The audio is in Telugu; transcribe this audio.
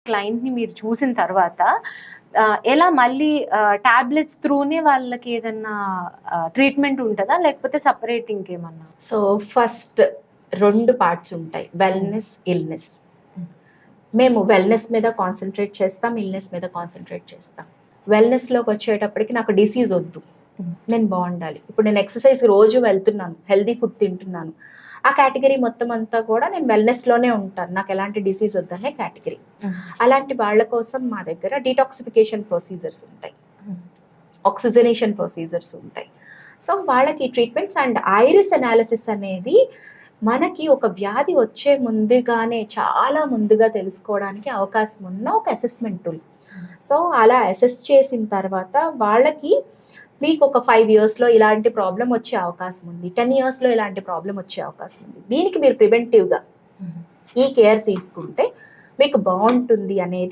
క్లయింట్ని మీరు చూసిన తర్వాత ఎలా మళ్ళీ టాబ్లెట్స్ త్రూనే వాళ్ళకి ఏదన్నా ట్రీట్మెంట్ ఉంటుందా, లేకపోతే సపరేట్ ఇంకేమన్నా? సో ఫస్ట్ 2 పార్ట్స్ ఉంటాయి, వెల్నెస్, ఇల్నెస్. మేము వెల్నెస్ మీద కాన్సన్ట్రేట్ చేస్తాం, ఇల్నెస్ మీద కాన్సన్ట్రేట్ చేస్తాం. వెల్నెస్లోకి వచ్చేటప్పటికి నాకు డిసీజ్ వద్దు, నేను బాగుండాలి. ఇప్పుడు నేను ఎక్సర్సైజ్ రోజు వెళ్తున్నాను, హెల్దీ ఫుడ్ తింటున్నాను, ఆ కేటగిరీ మొత్తం అంతా కూడా నేను వెల్నెస్లోనే ఉంటాను, నాకు ఎలాంటి డిసీజ్ వద్దనే కేటగిరీ. అలాంటి వాళ్ళ కోసం మా దగ్గర డీటాక్సిఫికేషన్ ప్రొసీజర్స్ ఉంటాయి, ఆక్సిజనేషన్ ప్రొసీజర్స్ ఉంటాయి. సో వాళ్ళకి ట్రీట్మెంట్స్ అండ్ ఐరిస్ అనాలిసిస్ అనేది మనకి ఒక వ్యాధి వచ్చే ముందుగానే చాలా ముందుగా తెలుసుకోవడానికి అవకాశం ఉన్న ఒక అసెస్మెంట్ టూల్. సో అలా అసెస్ చేసిన తర్వాత వాళ్ళకి మీకు ఒక 5 yearsలో ఇలాంటి ప్రాబ్లం వచ్చే అవకాశం ఉంది, 10 yearsలో ఇలాంటి ప్రాబ్లం వచ్చే అవకాశం ఉంది, దీనికి మీరు ప్రివెంటివ్గా ఈ కేర్ తీసుకుంటే మీకు బాగుంటుంది అనేది